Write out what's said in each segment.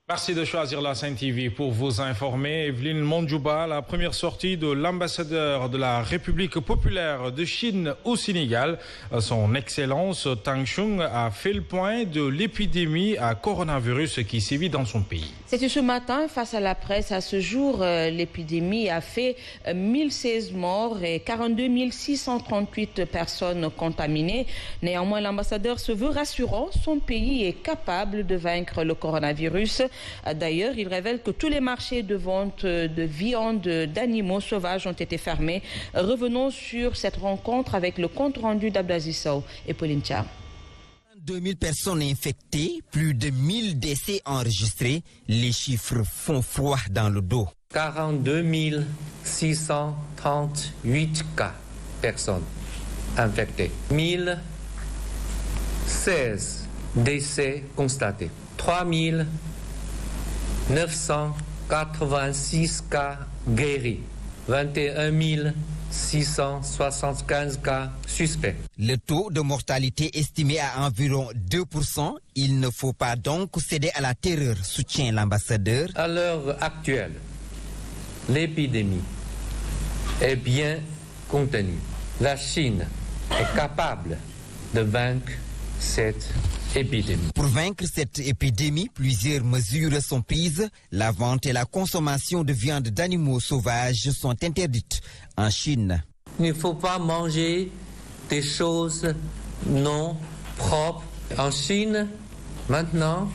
Merci de choisir la Sen TV pour vous informer. Evelyne Mondjouba, la première sortie de l'ambassadeur de la République populaire de Chine au Sénégal. Son Excellence Tang Chun a fait le point de l'épidémie à coronavirus qui sévit dans son pays. C'était ce matin face à la presse. À ce jour, l'épidémie a fait 1016 morts et 42 638 personnes contaminées. Néanmoins, l'ambassadeur se veut rassurant. Son pays est capable de vaincre le coronavirus. D'ailleurs, il révèle que tous les marchés de vente de viande d'animaux sauvages ont été fermés. Revenons sur cette rencontre avec le compte-rendu d'Abdaziz Sow et Pauline Thiam. 2000 personnes infectées, plus de 1000 décès enregistrés. Les chiffres font froid dans le dos. 42 638 cas personnes infectées. 1016 décès constatés. 3986 cas guéris. 21 675 cas suspects. Le taux de mortalité estimé à environ 2%. Il ne faut pas donc céder à la terreur, soutient l'ambassadeur. À l'heure actuelle, l'épidémie est bien contenue. La Chine est capable de vaincre cette épidémie. Pour vaincre cette épidémie, plusieurs mesures sont prises. La vente et la consommation de viande d'animaux sauvages sont interdites en Chine. Il ne faut pas manger des choses non propres. En Chine, maintenant,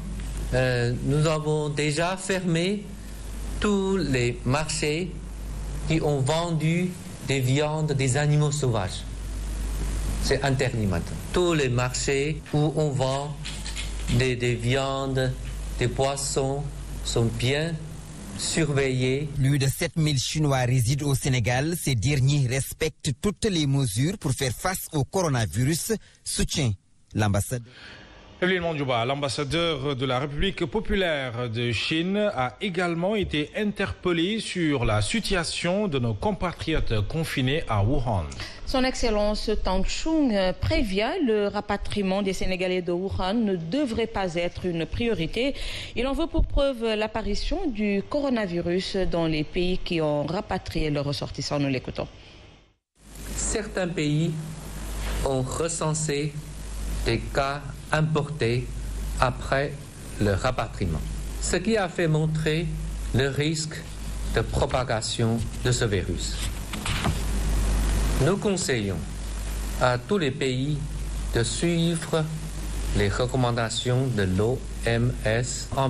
nous avons déjà fermé tous les marchés qui ont vendu des viandes des animaux sauvages. C'est interdit maintenant. Tous les marchés où on vend des viandes, des poissons sont bien surveillés. Plus de 7000 Chinois résident au Sénégal. Ces derniers respectent toutes les mesures pour faire face au coronavirus, soutient l'ambassadeur. Evelyne Mondjouba, l'ambassadeur de la République populaire de Chine, a également été interpellé sur la situation de nos compatriotes confinés à Wuhan. Son Excellence Tang Chun prévient le rapatriement des Sénégalais de Wuhan ne devrait pas être une priorité. Il en veut pour preuve l'apparition du coronavirus dans les pays qui ont rapatrié leurs ressortissants. Nous l'écoutons. Certains pays ont recensé des cas importés après le rapatriement, ce qui a fait montrer le risque de propagation de ce virus. Nous conseillons à tous les pays de suivre les recommandations de l'OMS en